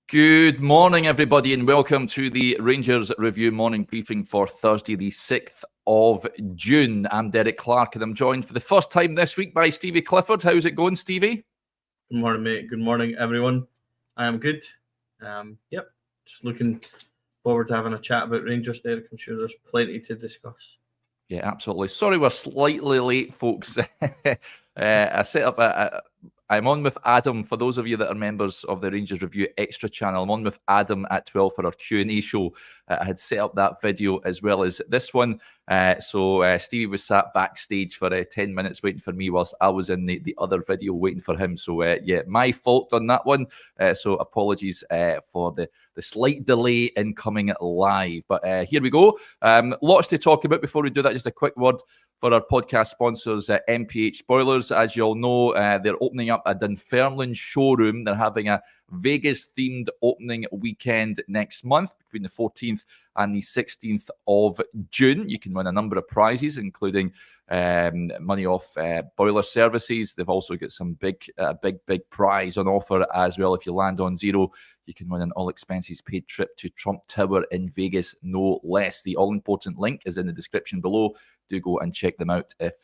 Good morning, everybody, and welcome to the Rangers Review morning briefing for Thursday, the 6th of June. I'm Derek Clark, and I'm joined for the first time this week by Stevie Clifford. How's it going, Stevie? Good morning, mate. Good morning, everyone. I am good. Just looking forward to having a chat about Rangers, Derek. I'm sure there's plenty to discuss. Yeah, absolutely. Sorry we're slightly late, folks. I'm on with Adam. For those of you that are members of the Rangers Review Extra channel, I'm on with Adam at 12 for our Q&A show. I had set up that video as well as this one. So Stevie was sat backstage for 10 minutes waiting for me whilst I was in the other video waiting for him. So yeah, my fault on that one. So apologies for the slight delay in coming live. But here we go. Lots to talk about. Before we do that, just a quick word for our podcast sponsors, MPH Spoilers. As you all know, they're opening up a Dunfermline showroom. They're having a Vegas-themed opening weekend next month between the 14th and the 16th of June. You can win a number of prizes, including money off boiler services. They've also got some big prize on offer as well. If you land on zero, you can win an all-expenses-paid trip to Trump Tower in Vegas, no less. The all-important link is in the description below. Do go and check them out if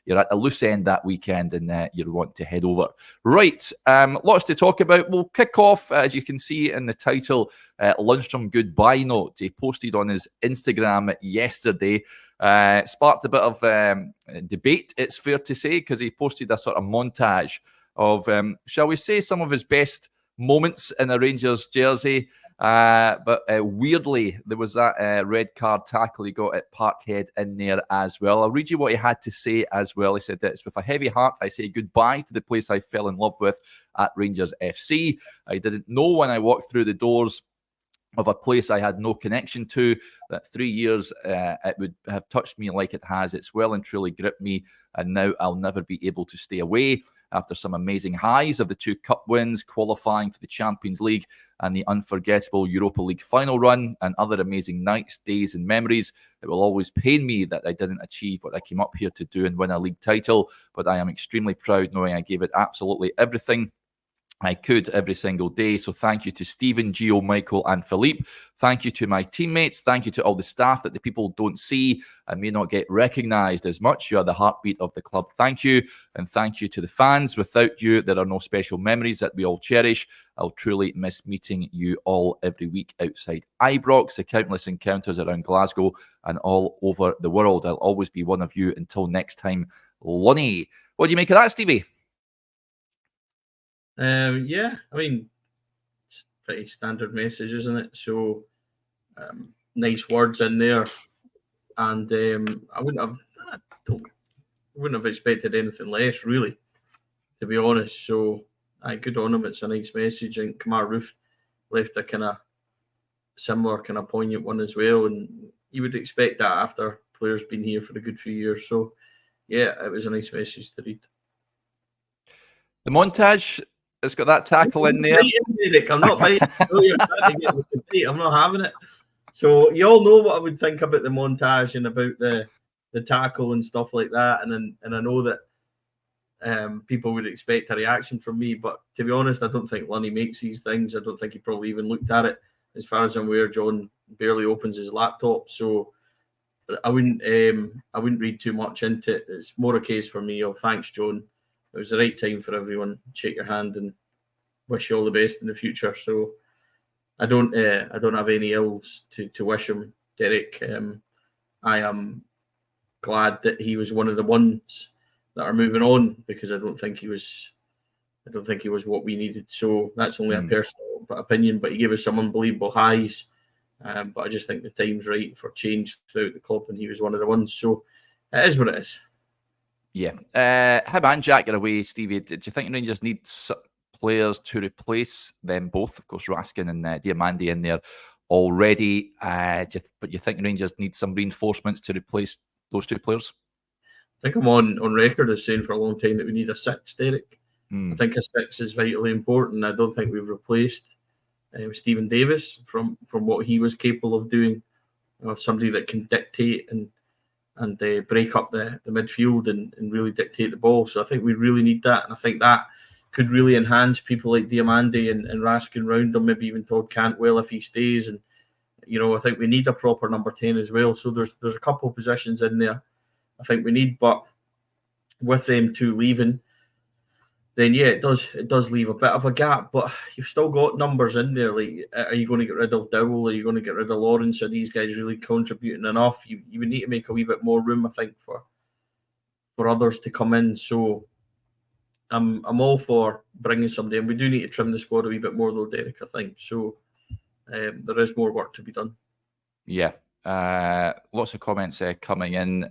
you're at a loose end that weekend and you want to head over. Right, lots to talk about. We'll kick off, as you can see in the title, Lundstrom goodbye note. He posted on his Instagram yesterday. Sparked a bit of debate, it's fair to say, because he posted a sort of montage of, shall we say, some of his best moments in a Rangers jersey. But weirdly, there was that red card tackle he got at Parkhead in there as well. I'll read you what he had to say as well. He said, "It's with a heavy heart I say goodbye to the place I fell in love with at Rangers FC. I didn't know when I walked through the doors of a place I had no connection to, that 3 years it would have touched me like it has. It's well and truly gripped me, and now I'll never be able to stay away. After some amazing highs of the 2 cup wins, qualifying for the Champions League and the unforgettable Europa League final run, and other amazing nights, days and memories, it will always pain me that I didn't achieve what I came up here to do and win a league title, but I am extremely proud knowing I gave it absolutely everything I could every single day. So thank you to Stephen, Gio, Michael and Philippe. Thank you to my teammates. Thank you to all the staff that the people don't see and may not get recognised as much. You are the heartbeat of the club. Thank you. And thank you to the fans. Without you, there are no special memories that we all cherish. I'll truly miss meeting you all every week outside Ibrox, the countless encounters around Glasgow and all over the world. I'll always be one of you until next time, Lonnie." What do you make of that, Stevie? Yeah, I mean, it's a pretty standard message, isn't it? So, nice words in there, and I wouldn't have expected anything less, really, to be honest. So, good on him. It's a nice message, and Kamar Roof left a kind of similar kind of poignant one as well, and you would expect that after players been here for a good few years. So, yeah, it was a nice message to read. The montage. It's got that tackle in there. I'm not biting. I'm not having it. So you all know what I would think about the montage and about the tackle and stuff like that. And I know that people would expect a reaction from me, but to be honest, I don't think Lunny makes these things. I don't think he probably even looked at it. As far as I'm aware, John barely opens his laptop, so I wouldn't read too much into it. It's more a case for me of thanks, John. It was the right time for everyone. Shake your hand and wish you all the best in the future. So I don't have any ills to wish him, Derek. I am glad that he was one of the ones that are moving on, because I don't think he was what we needed. So that's only a personal opinion, but he gave us some unbelievable highs. But I just think the time's right for change throughout the club, and he was one of the ones. So it is what it is. Yeah. Him and Jack are away, Stevie. Do you think Rangers need players to replace them both? Of course, Raskin and Diamandi in there already. But you think Rangers need some reinforcements to replace those 2 players? I think I'm on record as saying for a long time that we need a 6, Derek. I think a 6 is vitally important. I don't think we've replaced Stephen Davis from what he was capable of doing. Somebody that can dictate and break up the midfield and really dictate the ball. So I think we really need that. And I think that could really enhance people like Diamande and Raskin round him, maybe even Todd Cantwell if he stays. And I think we need a proper number 10 as well. So there's a couple of positions in there I think we need, but with them two leaving, then yeah, it does leave a bit of a gap. But you've still got numbers in there. Like, are you going to get rid of Dowell? Are you going to get rid of Lawrence? Are these guys really contributing enough? You would need to make a wee bit more room, I think, for others to come in. So I'm all for bringing somebody in. We do need to trim the squad a wee bit more, though, Derek, I think. So there is more work to be done. Yeah. Lots of comments coming in.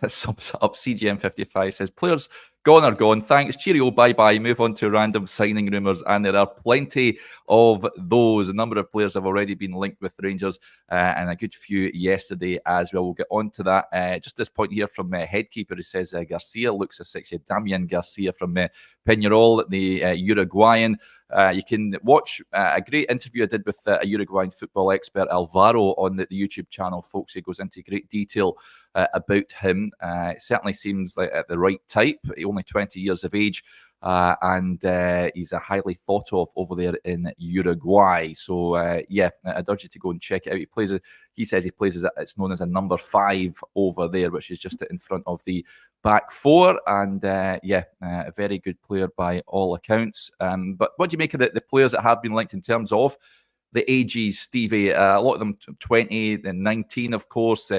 That sums it up. CGM55 says, players gone are gone. Thanks. Cheerio. Bye-bye. Move on to random signing rumours. And there are plenty of those. A number of players have already been linked with Rangers and a good few yesterday as well. We'll get on to that. Just this point here from Headkeeper, who says Garcia looks a sexy. Damian Garcia from Peñarol, the Uruguayan. You can watch a great interview I did with a Uruguayan football expert, Alvaro, on the YouTube channel, folks. He goes into great detail about him. It certainly seems like the right type. Only 20 years of age, and he's a highly thought of over there in Uruguay. So yeah, I'd urge you to go and check it out. He says he plays as it's known as a number 5 over there, which is just in front of the back four. And yeah, a very good player by all accounts. But what do you make of the players that have been linked in terms of the ages, Stevie? A lot of them 20 and 19, of course.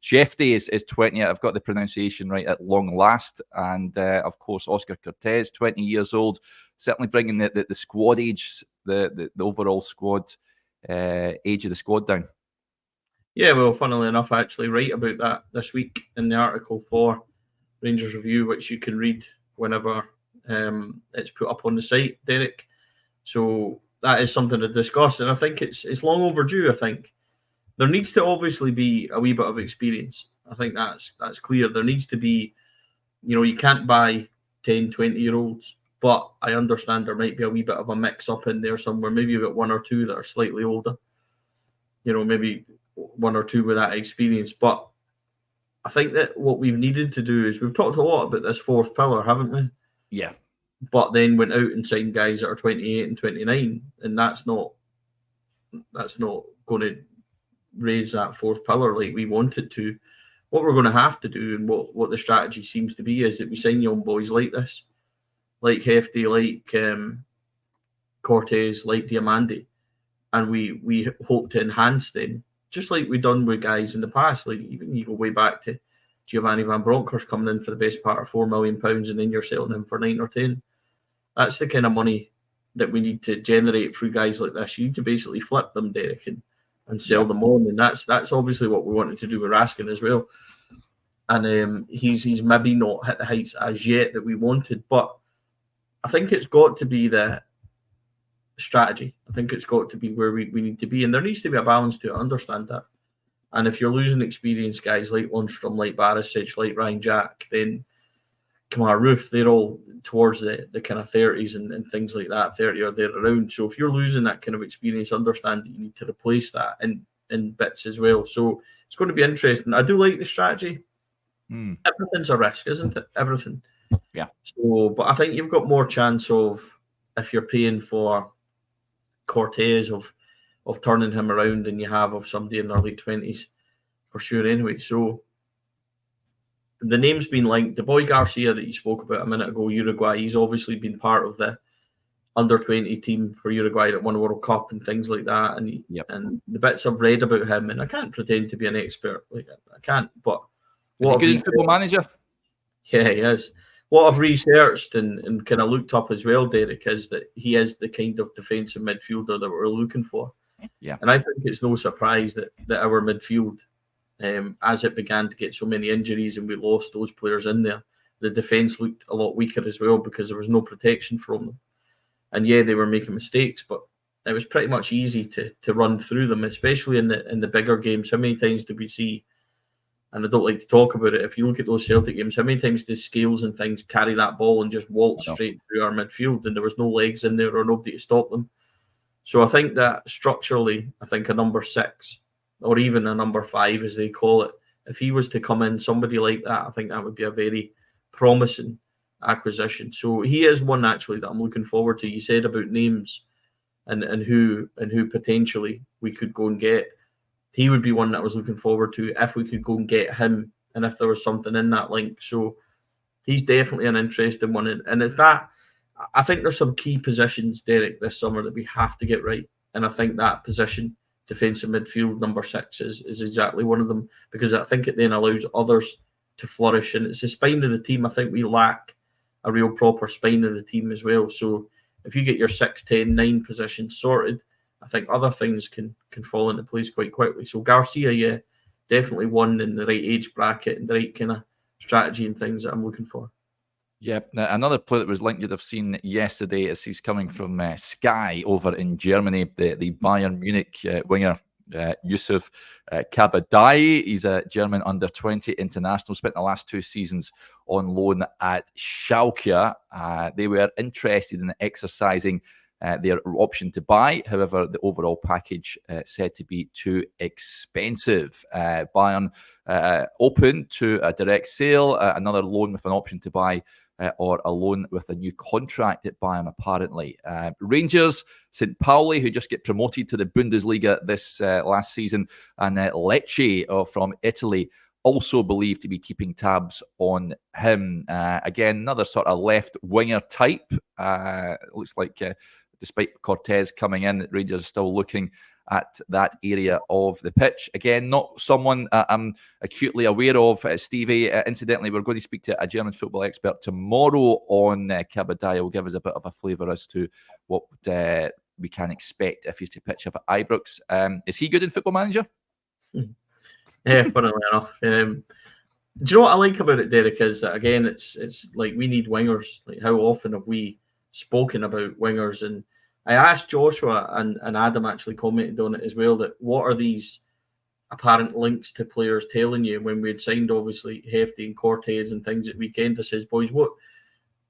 Jeffy is 20. I've got the pronunciation right at long last. And of course, Oscar Cortez, 20 years old. Certainly bringing the squad age, the overall squad age of the squad down. Yeah, well, funnily enough, I actually write about that this week in the article for Rangers Review, which you can read whenever it's put up on the site, Derek. So that is something to discuss, and I think it's long overdue. I think there needs to obviously be a wee bit of experience. I think that's clear. There needs to be, you can't buy 10, 20-year-olds, but I understand there might be a wee bit of a mix-up in there somewhere. Maybe you've got one or two that are slightly older, maybe one or two with that experience. But I think that what we've needed to do is, we've talked a lot about this fourth pillar, haven't we? Yeah. But then went out and signed guys that are 28 and 29, and that's not going to raise that fourth pillar like we wanted to. What we're going to have to do, and what the strategy seems to be, is that we sign young boys like this, like Hefty, like Cortez, like Diamande, and we hope to enhance them, just like we've done with guys in the past. Like, even you go way back to Giovanni Van Bronckhorst coming in for the best part of £4 million, and then you're selling him for 9 or 10. That's the kind of money that we need to generate through guys like this. You need to basically flip them, Derek, and sell them on, and that's obviously what we wanted to do with Raskin as well. And he's maybe not hit the heights as yet that we wanted, but I think it's got to be the strategy. I think it's got to be where we need to be, and there needs to be a balance to it. I understand that. And if you're losing experienced guys like Lundstrom, like Barisic, like Ryan Jack, then Kamar Roof, they're all towards the kind of 30s and things like that, 30 or there around. So if you're losing that kind of experience, understand that you need to replace that in bits as well. So it's going to be interesting. I do like the strategy. Everything's a risk, isn't it? Everything. Yeah. So, but I think you've got more chance of, if you're paying for Cortez, of turning him around than you have of somebody in their late 20s, for sure anyway. So the name's been linked. The boy Garcia that you spoke about a minute ago, Uruguay, he's obviously been part of the under-20 team for Uruguay that won a World Cup and things like that. And and the bits I've read about him, and I can't pretend to be an expert, like I can't, but is he good in Football Manager? Yeah, he is. What I've researched and kind of looked up as well, Derek, is that he is the kind of defensive midfielder that we're looking for. Yeah. And I think it's no surprise that our midfield, as it began to get so many injuries and we lost those players in there, the defence looked a lot weaker as well, because there was no protection from them. And yeah, they were making mistakes, but it was pretty much easy to run through them, especially in the bigger games. How many times did we see, and I don't like to talk about it, if you look at those Celtic games, how many times did Scales and things carry that ball and just waltz straight through our midfield, and there was no legs in there or nobody to stop them? So I think that structurally, I think a number 6 or even a number 5, as they call it, if he was to come in, somebody like that, I think that would be a very promising acquisition. So he is one actually that I'm looking forward to. You said about names and who potentially we could go and get. He would be one that I was looking forward to if we could go and get him and if there was something in that link. So he's definitely an interesting one. And it's that, I think there's some key positions, Derek, this summer that we have to get right. And I think that position, defensive midfield, number 6, is exactly one of them, because I think it then allows others to flourish. And it's the spine of the team. I think we lack a real proper spine of the team as well. So if you get your 6, 10, 9 positions sorted, I think other things can fall into place quite quickly. So Garcia, yeah, definitely one in the right age bracket and the right kind of strategy and things that I'm looking for. Yeah, another player that was linked you'd have seen yesterday is he's coming from Sky over in Germany, the Bayern Munich winger, Yusuf Kabadayi. He's a German under-20 international, spent the last 2 seasons on loan at Schalke. They were interested in exercising their option to buy. However, the overall package said to be too expensive. Bayern open to a direct sale, another loan with an option to buy, or a loan with a new contract at Bayern, apparently. Rangers, St. Pauli, who just get promoted to the Bundesliga this last season, and Lecce from Italy, also believed to be keeping tabs on him. Again, another sort of left winger type. Looks like despite Cortez coming in, Rangers are still looking at that area of the pitch. Again, not someone I'm acutely aware of, Stevie. Incidentally, we're going to speak to a German football expert tomorrow on Kabadayi. Will give us a bit of a flavour as to what we can expect if he's to pitch up at Ibrox. Is he good in Football Manager? Yeah, funnily enough. Do you know what I like about it, Derek, is that, again, it's like we need wingers. Like, how often have we spoken about wingers? And I asked Joshua, and Adam actually commented on it as well, that what are these apparent links to players telling you? When we had signed, obviously, Hefty and Cortez and things at weekend, I says, boys, what,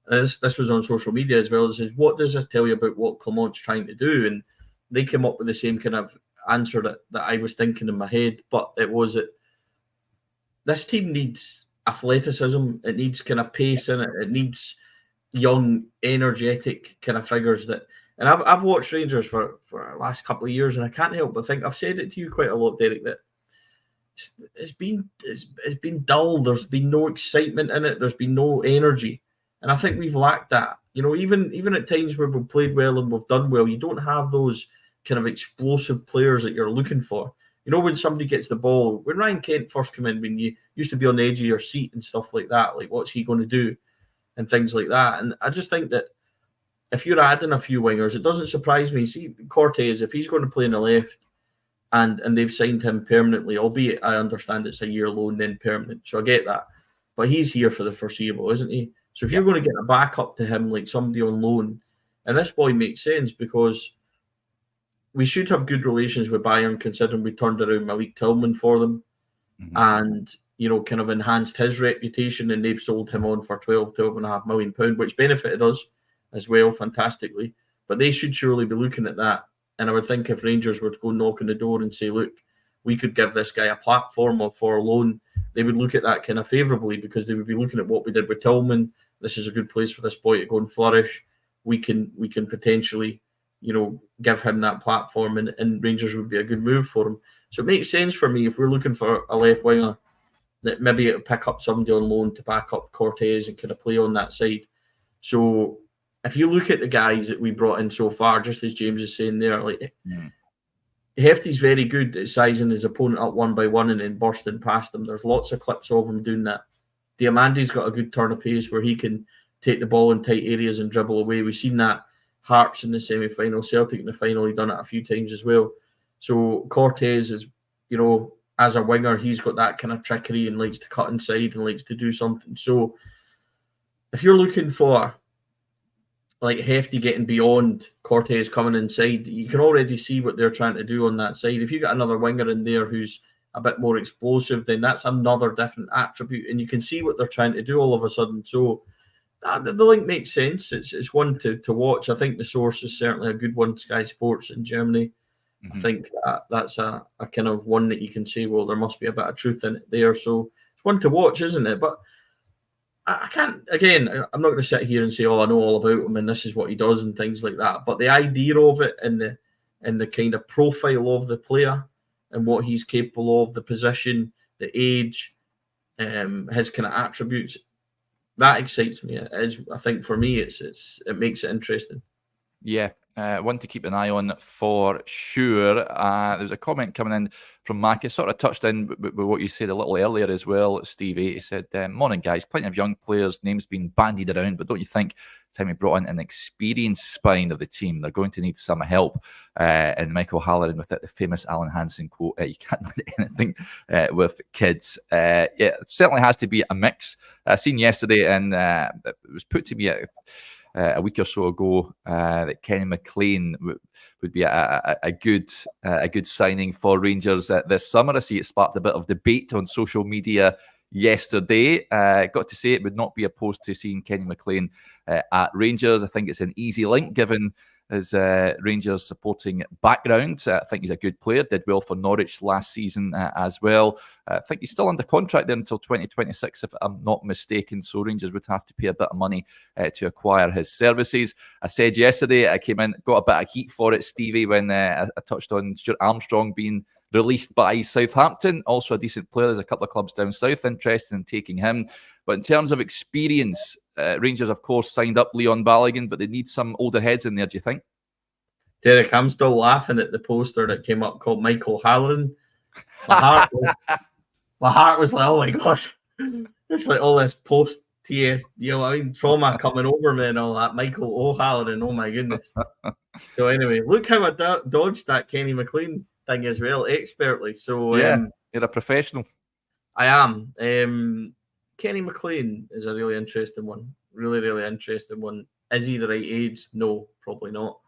this was on social media as well, it says, what does this tell you about what Clement's trying to do? And they came up with the same kind of answer that I was thinking in my head, but it was that this team needs athleticism, it needs kind of pace in it, it needs young, energetic kind of figures that. And I've watched Rangers for the last couple of years, and I can't help but think, I've said it to you quite a lot, Derek, that it's been dull. There's been no excitement in it. There's been no energy, and I think we've lacked that. You know, even at times where we've played well and we've done well, you don't have those kind of explosive players that you're looking for. You know, when somebody gets the ball, when Ryan Kent first came in, when you used to be on the edge of your seat and stuff like that, like what's he going to do, and things like that. And I just think that if you're adding a few wingers, it doesn't surprise me. See, Cortez, if he's going to play in the left and they've signed him permanently, albeit I understand it's a year loan, then permanent. So I get that. But he's here for the foreseeable, isn't he? So if you're going to get a backup to him, like somebody on loan, and this boy makes sense because we should have good relations with Bayern, considering we turned around Malik Tillman for them and, you know, kind of enhanced his reputation, and they've sold him on for £12.5 million, which benefited us as well, fantastically. But they should surely be looking at that. And I would think if Rangers were to go knock on the door and say, look, we could give this guy a platform for a loan, they would look at that kind of favourably, because they would be looking at what we did with Tillman. This is a good place for this boy to go and flourish. We can potentially, you know, give him that platform, and Rangers would be a good move for him. So it makes sense for me if we're looking for a left winger that maybe it'll pick up somebody on loan to back up Cortez and kind of play on that side. So if you look at the guys that we brought in so far, just as James is saying there, like Hefty's very good at sizing his opponent up one by one and then bursting past them. There's lots of clips of him doing that. Diamandi's got a good turn of pace where he can take the ball in tight areas and dribble away. We've seen that Hearts in the semi-final, Celtic in the final, he's done it a few times as well. So Cortez is, you know, as a winger, he's got that kind of trickery and likes to cut inside and likes to do something. So if you're looking for like Hefty getting beyond Cortez coming inside, you can already see what they're trying to do on that side. If you got another winger in there who's a bit more explosive, then that's another different attribute, and you can see what they're trying to do all of a sudden. So the link makes sense. It's one to watch. I think the source is certainly a good one, Sky Sports in Germany. I think that's a kind of one that you can say, well, there must be a bit of truth in it there. So it's one to watch, isn't it? But I can't. Again, I'm not going to sit here and say, "Oh, I know all about him and this is what he does" and things like that. But the idea of it and the kind of profile of the player and what he's capable of, the position, the age, his kind of attributes, that excites me. I think for me, it makes it interesting. Yeah, one to keep an eye on for sure. There's a comment coming in from Mac. It sort of touched in with what you said a little earlier as well, Stevie. He said, morning, guys. Plenty of young players, names being bandied around, but don't you think it's time we brought in an experienced spine of the team? They're going to need some help. And Michael Halloran with it, the famous Alan Hansen quote, you can't do anything with kids. Yeah, it certainly has to be a mix. I seen yesterday, and it was put to me a week or so ago that Kenny McLean would be a good signing for Rangers this summer. I see it sparked a bit of debate on social media yesterday. Got to say, it would not be opposed to seeing Kenny McLean at Rangers. I think it's an easy link given his Rangers supporting background. I think he's a good player, did well for Norwich last season as well. I think he's still under contract there until 2026, if I'm not mistaken, so Rangers would have to pay a bit of money to acquire his services. I said yesterday, I came in, got a bit of heat for it, Stevie, when I touched on Stuart Armstrong being released by Southampton. Also a decent player. There's a couple of clubs down south interested in taking him. But in terms of experience, Rangers, of course, signed up Leon Balogun, but they need some older heads in there, do you think? Derek, I'm still laughing at the poster that came up called Michael Halloran. My heart was like, oh my gosh. It's like all this post-TS, trauma coming over me and all that. Michael O'Halloran, oh my goodness. So anyway, look how I dodged that Kenny McLean thing as well, expertly. So yeah, you're a professional. I am. Kenny McLean is a really interesting one. Really, really interesting one. Is he the right age? No, probably not.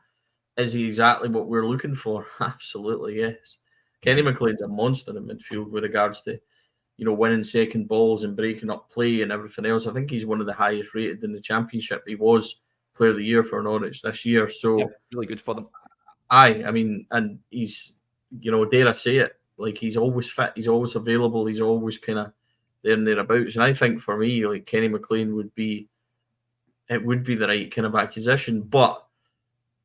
Is he exactly what we're looking for? Absolutely, yes. Kenny McLean's a monster in midfield with regards to, winning second balls and breaking up play and everything else. I think he's one of the highest rated in the Championship. He was Player of the Year for Norwich this year. So yeah, really good for them. I mean, and he's, dare I say it, like he's always fit, he's always available, he's always kind of there and thereabouts. And I think for me, like Kenny McLean would be the right kind of acquisition. But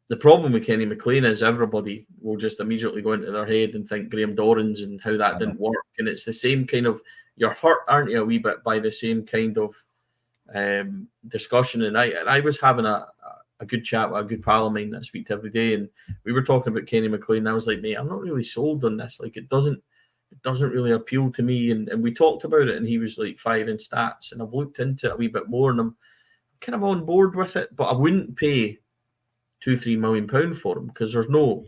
the problem with Kenny McLean is everybody will just immediately go into their head and think Graham Dorrans and how that didn't work. And it's the same kind of, you're hurt, aren't you, a wee bit by the same kind of discussion. And I was having a good chat with a good pal of mine that I speak to every day, and we were talking about Kenny McLean. And I was like, mate, I'm not really sold on this. Like, it doesn't really appeal to me. And we talked about it, and he was like firing stats, and I've looked into it a wee bit more, and I'm kind of on board with it. But I wouldn't pay £2-3 million for him because there's no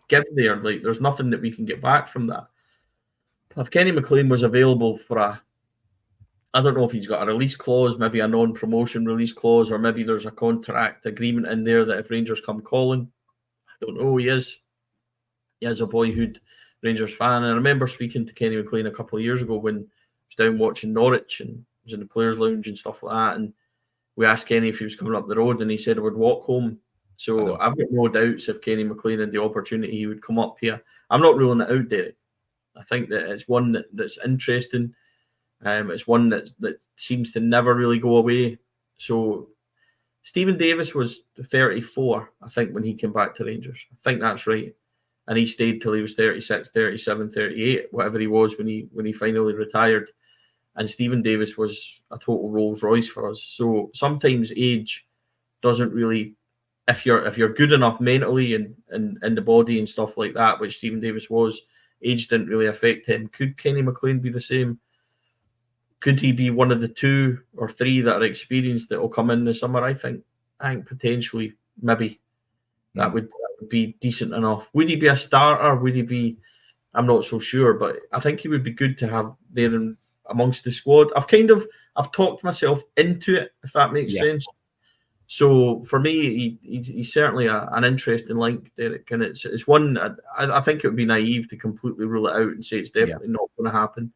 give there. Like, there's nothing that we can get back from that. If Kenny McLean was available for I don't know if he's got a release clause, maybe a non-promotion release clause, or maybe there's a contract agreement in there that if Rangers come calling, I don't know. He is a boyhood Rangers fan. And I remember speaking to Kenny McLean a couple of years ago when I was down watching Norwich and was in the players' lounge and stuff like that. And we asked Kenny if he was coming up the road, and he said I would walk home. So I've got no doubts if Kenny McLean had the opportunity, he would come up here. I'm not ruling it out, Derek. I think that it's one that's interesting. It's one that seems to never really go away. So Stephen Davis was 34, I think, when he came back to Rangers. I think that's right. And he stayed till he was 36, 37, 38, whatever he was when he finally retired. And Stephen Davis was a total Rolls Royce for us. So sometimes age doesn't really, if you're good enough mentally and in the body and stuff like that, which Stephen Davis was, age didn't really affect him. Could Kenny McLean be the same? Could he be one of the 2 or 3 that are experienced that will come in the summer? I think potentially, maybe that would be decent enough. Would he be a starter? Would he be? I'm not so sure, but I think he would be good to have there amongst the squad. I've talked myself into it, if that makes sense. So for me, he's certainly an interesting link, Derek, and it's one I think it would be naive to completely rule it out and say it's definitely not going to happen.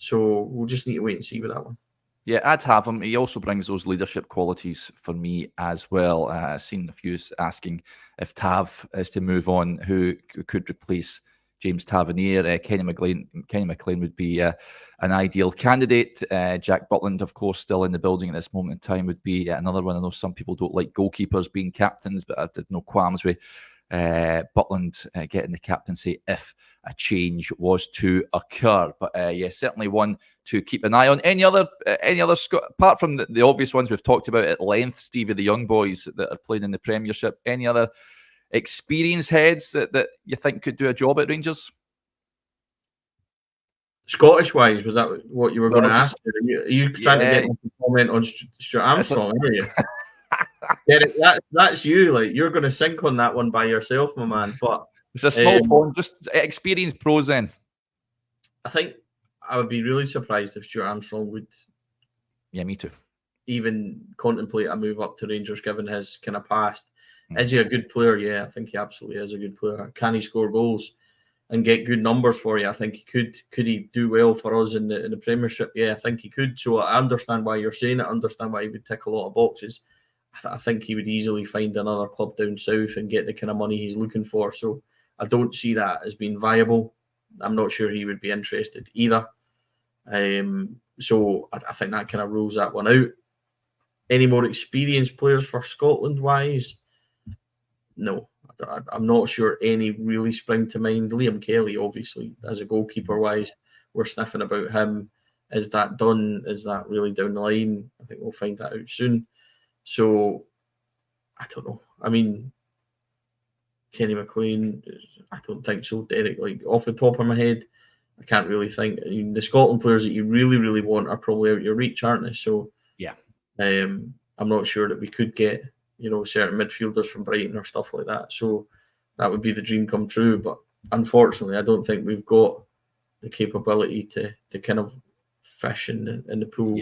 So we'll just need to wait and see with that one. Yeah, I'd have him. He also brings those leadership qualities for me as well. I've seen a few asking if Tav is to move on, who could replace James Tavernier, Kenny McLean would be an ideal candidate. Jack Butland, of course, still in the building at this moment in time, would be another one. I know some people don't like goalkeepers being captains, but I have no qualms with Butland getting the captaincy if a change was to occur. But certainly one to keep an eye on. Any other apart from the obvious ones we've talked about at length, Stevie, the young boys that are playing in the Premiership, any other experienced heads that you think could do a job at Rangers? Scottish wise, was that what you were going to ask? Are you trying to get me to comment on Stuart Armstrong, are you? Derek, that's you. Like, you're going to sink on that one by yourself, my man. But it's a small pond, just experienced pros then. I think I would be really surprised if Stuart Armstrong would. Yeah, me too. Even contemplate a move up to Rangers given his kind of past. Is he a good player? Yeah, I think he absolutely is a good player. Can he score goals and get good numbers for you? I think he could. Could he do well for us in the Premiership? Yeah, I think he could. So I understand why you're saying it. I understand why he would tick a lot of boxes. I think he would easily find another club down south and get the kind of money he's looking for. So I don't see that as being viable. I'm not sure he would be interested either. So I think that kind of rules that one out. Any more experienced players for Scotland-wise? No, I'm not sure any really spring to mind. Liam Kelly, obviously, as a goalkeeper-wise, we're sniffing about him. Is that done? Is that really down the line? I think we'll find that out soon. So, I don't know. I mean, Kenny McLean, I don't think so. Derek, like, off the top of my head, I can't really think. I mean, the Scotland players that you really, really want are probably out your reach, aren't they? So, yeah. I'm not sure that we could get, certain midfielders from Brighton or stuff like that. So that would be the dream come true. But unfortunately, I don't think we've got the capability to kind of fish in the pool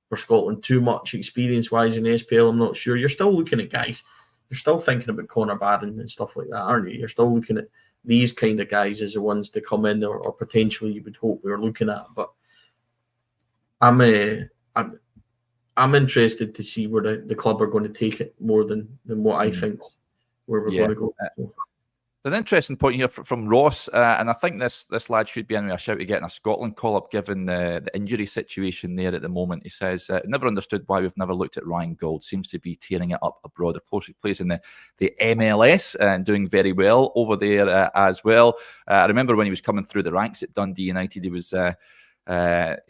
for Scotland too much experience-wise in the SPL. I'm not sure. You're still looking at guys. You're still thinking about Connor Barron and stuff like that, aren't you? You're still looking at these kind of guys as the ones to come in or potentially you would hope we were looking at. But I'm interested to see where the club are going to take it more than what I think where we're going to go. An interesting point here from Ross, and I think this lad should be in with a shout to getting a Scotland call-up given the injury situation there at the moment. He says, never understood why we've never looked at Ryan Gold. Seems to be tearing it up abroad. Of course, he plays in the MLS and doing very well over there as well. I remember when he was coming through the ranks at Dundee United, he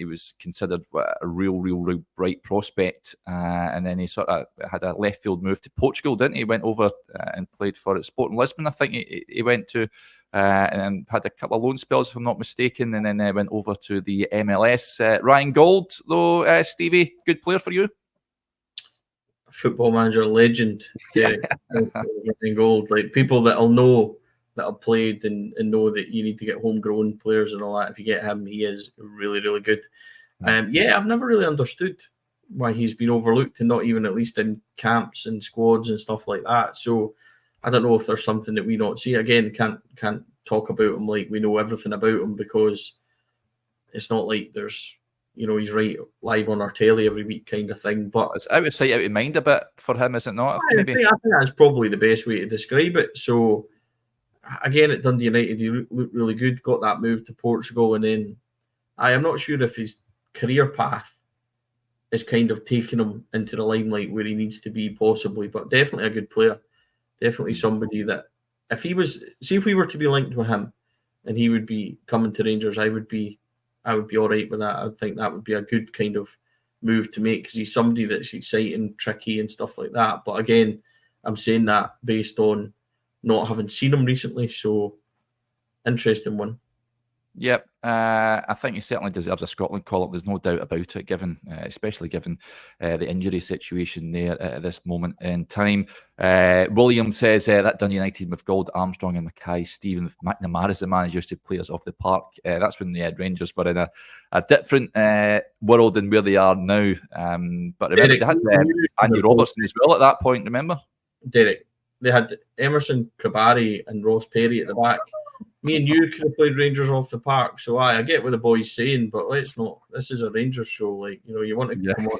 was considered a real bright prospect, and then he sort of had a left field move to Portugal, didn't he? Went over and played for Sporting Lisbon, I think he went to, and then had a couple of loan spells, if I'm not mistaken, and then went over to the MLS. Ryan Gold, though, Stevie, good player for you? Football Manager legend, Ryan Gold. Like, people that'll know, that have played and know that you need to get homegrown players and all that. If you get him, he is really, really good. I've never really understood why he's been overlooked and not even at least in camps and squads and stuff like that. So I don't know if there's something that we don't see. Again, can't talk about him like we know everything about him, because it's not like there's, he's right live on our telly every week kind of thing. But it's out of sight, out of mind a bit for him, is it not? I think that's probably the best way to describe it. So again, at Dundee United, he looked really good, got that move to Portugal, and then I am not sure if his career path is kind of taking him into the limelight where he needs to be, possibly, but definitely a good player. Definitely somebody that, if we were to be linked with him and he would be coming to Rangers, I would be all right with that. I would think that would be a good kind of move to make, because he's somebody that's exciting, tricky and stuff like that. But again, I'm saying that based on not having seen him recently, so interesting one. Yep, I think he certainly deserves a Scotland call-up. There's no doubt about it, especially given the injury situation there at this moment in time. William says that Dundee United with Gold, Armstrong and Mackay, Stephen McNamara as the managers to play us off the park. That's when the Rangers were in a different world than where they are now. But remember, they had Andy Robertson as well at that point, remember? Derek, they had Emerson Kabadayi and Ross Perry at the back. Me and you could have played Rangers off the park. So I get what the boy's saying, but let's not. This is a Rangers show. Like, you want to come on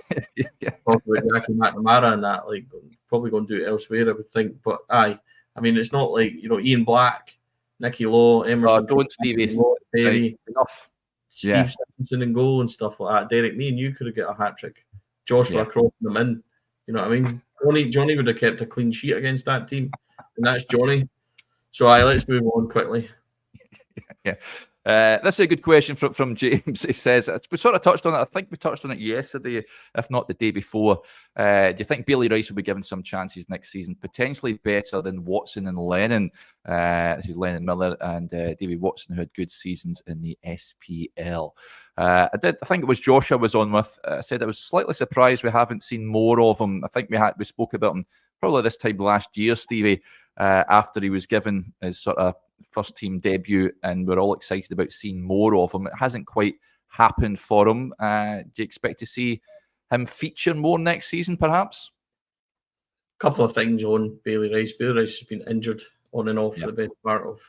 talk about Jackie McNamara and that. Like, probably going to do it elsewhere, I would think. But I mean, it's not like, Ian Black Nicky Law, Emerson. Don't, Stevie. Perry, Enough. Steve Simpson in goal and stuff like that. Derek, me and you could have got a hat trick. Josh would have crossed them in. You know what I mean? Johnny would have kept a clean sheet against that team, and that's Johnny. So let's move on quickly. Yeah. This is a good question from James. He says, we sort of touched on it. I think we touched on it yesterday, if not the day before. Do you think Bailey Rice will be given some chances next season? Potentially better than Watson and Lennon. This is Lennon Miller and David Watson, who had good seasons in the SPL. I think it was Josh I was on with. I said I was slightly surprised we haven't seen more of him. I think we spoke about him probably this time last year, Stevie, after he was given his sort of first team debut, and we're all excited about seeing more of him. It hasn't quite happened for him. Do you expect to see him feature more next season, perhaps? A couple of things on Bailey Rice. Bailey Rice has been injured on and off for the best part of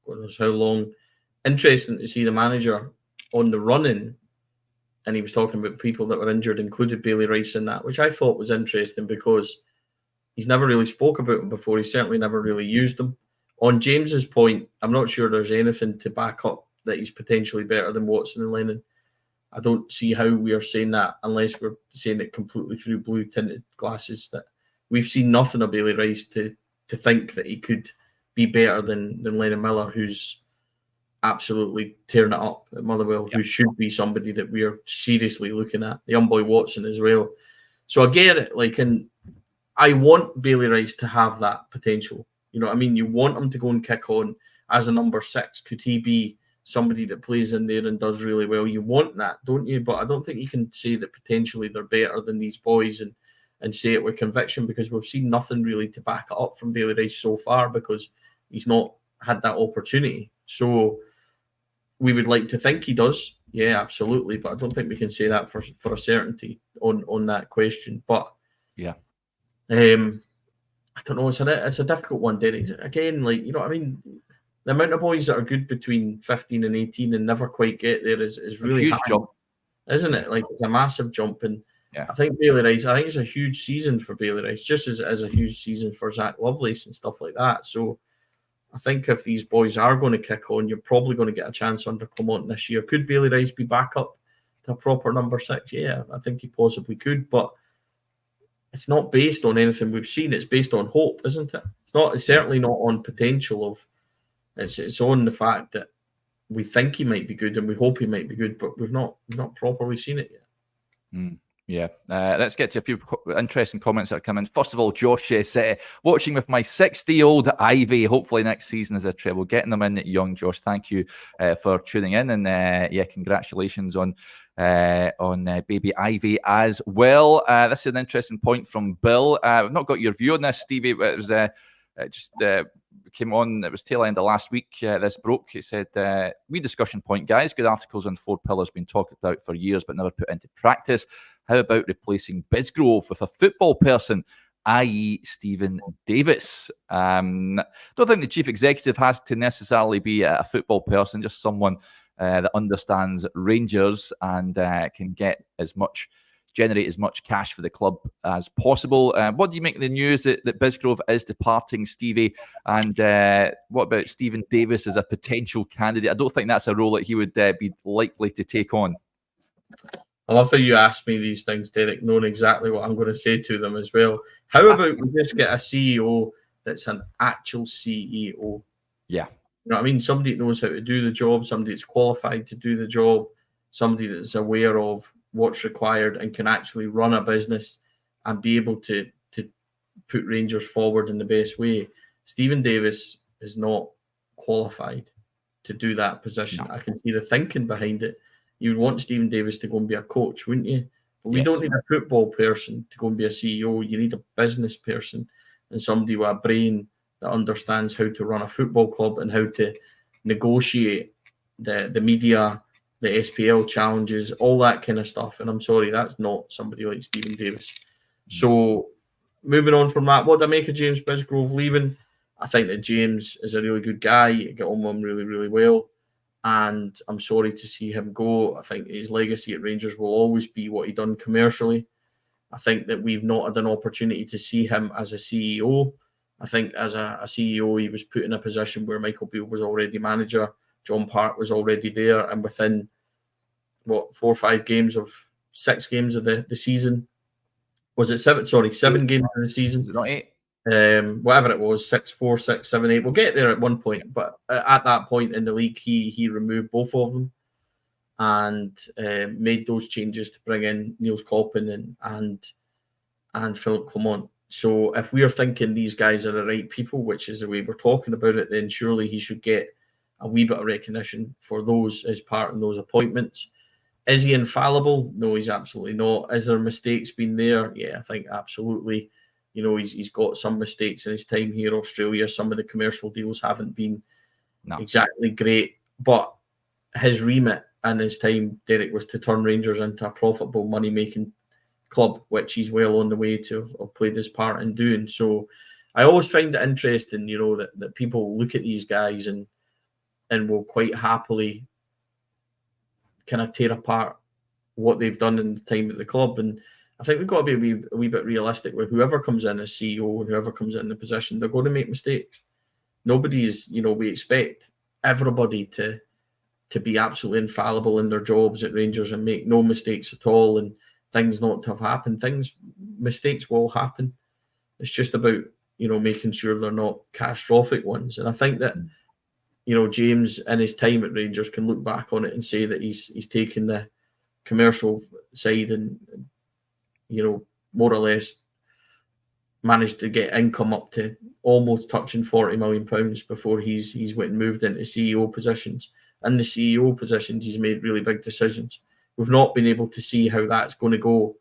God knows how long. Interesting to see the manager on the run-in, and he was talking about people that were injured, included Bailey Rice in that, which I thought was interesting because he's never really spoke about him before. He certainly never really used him. On James's point, I'm not sure there's anything to back up that he's potentially better than Watson and Lennon. I don't see how we are saying that unless we're saying it completely through blue-tinted glasses. That we've seen nothing of Bailey Rice to think that he could be better than Lennon Miller, who's absolutely tearing it up at Motherwell, who should be somebody that we are seriously looking at. The young boy Watson as well. So I get it. And I want Bailey Rice to have that potential. You know what I mean? You want him to go and kick on as a number 6. Could he be somebody that plays in there and does really well? You want that, don't you? But I don't think you can say that potentially they're better than these boys and say it with conviction, because we've seen nothing really to back it up from Bailey Rice so far because he's not had that opportunity. So we would like to think he does. Yeah, absolutely. But I don't think we can say that for a certainty on that question. But yeah. I don't know. It's a difficult one, Derek. Again, you know what I mean? The amount of boys that are good between 15 and 18 and never quite get there is really huge high, jump, isn't it? It's a massive jump. And I think Bailey Rice, I think it's a huge season for Bailey Rice, just as a huge season for Zach Lovelace and stuff like that. So I think if these boys are going to kick on, you're probably going to get a chance under Clement this year. Could Bailey Rice be back up to a proper number 6? Yeah, I think he possibly could, but it's not based on anything we've seen. It's based on hope, isn't it? It's certainly not on potential of. It's on the fact that we think he might be good and we hope he might be good, but we've not properly seen it yet. Yeah. Let's get to a few interesting comments that are coming. First of all, Josh says, watching with my 60-year-old Ivy, hopefully next season is a treble. Getting them in young, Josh. Thank you for tuning in, and congratulations on baby Ivy as well. This is an interesting point from Bill. I've not got your view on this, Stevie, but it was just came on. It was tail end of last week. This broke. He said, "We discussion point, guys. Good articles on 4 pillars been talked about for years, but never put into practice. How about replacing Bisgrove with a football person, i.e., Stephen Davis? Don't think the chief executive has to necessarily be a football person, just someone that understands Rangers and can generate as much cash for the club as possible. What do you make of the news that Bisgrove is departing, Stevie? And what about Stephen Davis as a potential candidate? I don't think that's a role that he would be likely to take on." I love how you ask me these things, Derek, knowing exactly what I'm going to say to them as well. How about we just get a CEO that's an actual CEO? Yeah. You know what I mean? Somebody that knows how to do the job, somebody that's qualified to do the job, somebody that's aware of what's required and can actually run a business and be able to put Rangers forward in the best way. Stephen Davis is not qualified to do that position. No. I can see the thinking behind it. You would want Stephen Davis to go and be a coach, wouldn't you? But we don't need a football person to go and be a CEO. You need a business person and somebody with a brain that understands how to run a football club and how to negotiate the media, the SPL challenges, all that kind of stuff. And I'm sorry, that's not somebody like Stephen Davis. So moving on from that, what do I make of James Bisgrove leaving? I think that James is a really good guy. I get on with him really, really well. And I'm sorry to see him go. I think his legacy at Rangers will always be what he done commercially. I think that we've not had an opportunity to see him as a CEO. I think as a CEO, he was put in a position where Michael Beale was already manager, John Park was already there, and within 4 or 5 games of 6 games of the season, was it 7? Sorry, 7 games of the season. Is it not 8? Whatever it was, 6, 4, 6, 7, 8. We'll get there at one point, but at that point in the league, he removed both of them and made those changes to bring in Niels Koppen and Philip Clement. So if we are thinking these guys are the right people, which is the way we're talking about it, then surely he should get a wee bit of recognition for those as part of those appointments. Is he infallible? No, he's absolutely not. Is there mistakes been there? Yeah, I think absolutely. You know, he's got some mistakes in his time here in Australia. Some of the commercial deals haven't been exactly great, but his remit and his time, Derek, was to turn Rangers into a profitable, money-making club, which he's well on the way to have played his part in doing. So I always find it interesting, you know, that people look at these guys and will quite happily kind of tear apart what they've done in the time at the club. And I think we've got to be a wee bit realistic with whoever comes in as CEO and whoever comes in the position, they're going to make mistakes. Nobody's, you know, we expect everybody to be absolutely infallible in their jobs at Rangers and make no mistakes at all, and things not to have happened. Mistakes will happen. It's just about, you know, making sure they're not catastrophic ones. And I think that, you know, James in his time at Rangers can look back on it and say that he's taken the commercial side and, you know, more or less managed to get income up to almost touching £40 million before he's went and moved into CEO positions. In the CEO positions, he's made really big decisions. We've not been able to see how that's going to go,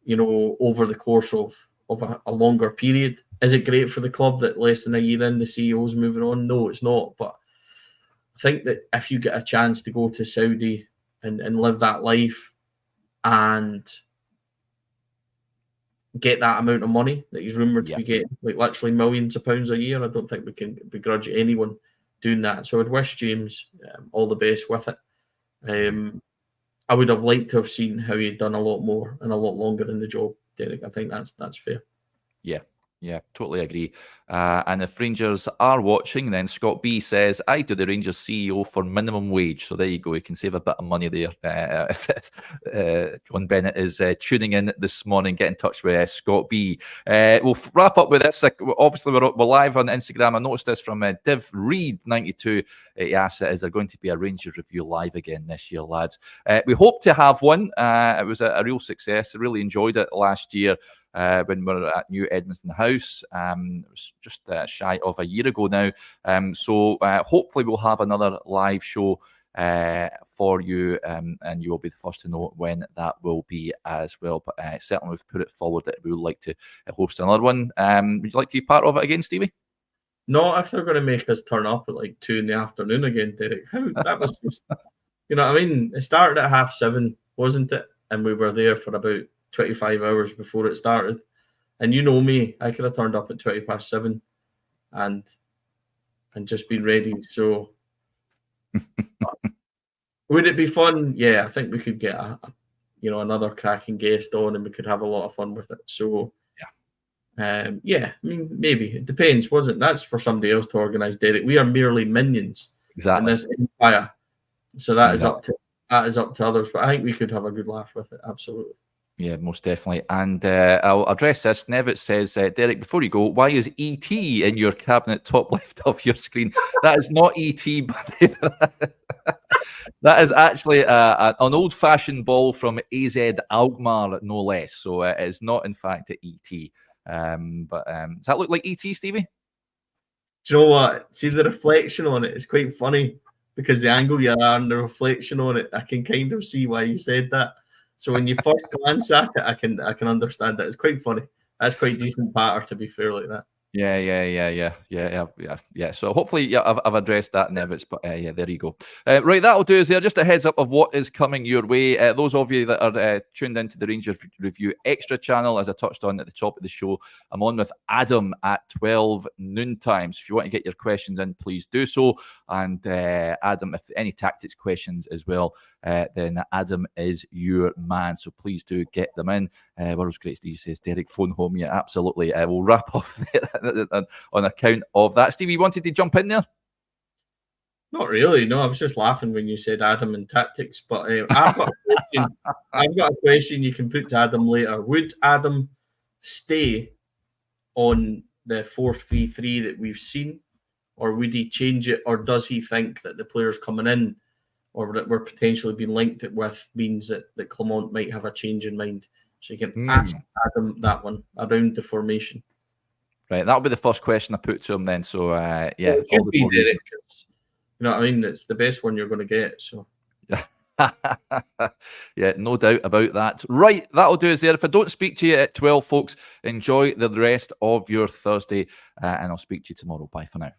you know, over the course of a longer period. Is it great for the club that less than a year in, the CEO's moving on? No, it's not. But I think that if you get a chance to go to Saudi and live that life and get that amount of money that he's rumoured to be getting, like literally millions of pounds a year, I don't think we can begrudge anyone doing that. So I'd wish James all the best with it. I would have liked to have seen how he'd done a lot more and a lot longer in the job, Derek. I think that's fair. Yeah, totally agree. And if Rangers are watching, then Scott B says, I do the Rangers CEO for minimum wage. So there you go. You can save a bit of money there. If John Bennett is tuning in this morning, get in touch with Scott B. We'll wrap up with this. Obviously, we're live on Instagram. I noticed this from Div Reed 92. He asked, is there going to be a Rangers review live again this year, lads? We hope to have one. It was a real success. I really enjoyed it last year. When we were at New Edmonton House. It was just shy of a year ago now. So hopefully we'll have another live show for you, and you will be the first to know when that will be as well. But certainly we've put it forward that we would like to host another one. Would you like to be part of it again, Stevie? Not if they're going to make us turn up at like 2 PM again, Derek. That was just, you know what I mean? It started at 7:30, wasn't it? And we were there for about 25 hours before it started. And you know me, I could have turned up at 7:20 and just been ready. So would it be fun? Yeah, I think we could get another cracking guest on and we could have a lot of fun with it. So I mean, maybe it depends, wasn't it? That's for somebody else to organise, Derek. We are merely minions in this empire. So that is up to others. But I think we could have a good laugh with it, absolutely. Yeah, most definitely. And I'll address this. Nevitt says, Derek, before you go, why is ET in your cabinet top left of your screen? That is not ET, buddy. That is actually an old-fashioned ball from AZ Alkmaar, no less. So it is not, in fact, an ET. Does that look like ET, Stevie? Do you know what? See, the reflection on it is quite funny because the angle you are and the reflection on it, I can kind of see why you said that. So when you first glance at it, I can understand that. It's quite funny. That's quite decent patter, to be fair, like that. Yeah. So hopefully, I've addressed that, Nevitz. But there you go. Right, that'll do us there. Just a heads up of what is coming your way. Those of you that are tuned into the Rangers Review Extra channel, as I touched on at the top of the show, I'm on with Adam at 12 noontime. So if you want to get your questions in, please do so. And Adam, if any tactics questions as well, then Adam is your man. So please do get them in. World's Great Stevie says, Derek, phone home. Yeah, absolutely. We'll wrap up there on account of that. Stevie, you wanted to jump in there? Not really. No, I was just laughing when you said Adam and tactics. But I've got a question. I've got a question you can put to Adam later. Would Adam stay on the 4-3-3 that we've seen, or would he change it, or does he think that the players coming in, or that we're potentially being linked it with, means that Clement might have a change in mind? So you can ask Adam that one around the formation. Right, that'll be the first question I put to him then. So yeah, well, it could be Derek. You know what I mean? It's the best one you're going to get. So. Yeah, no doubt about that. Right, that'll do us there. If I don't speak to you at 12, folks, enjoy the rest of your Thursday, and I'll speak to you tomorrow. Bye for now.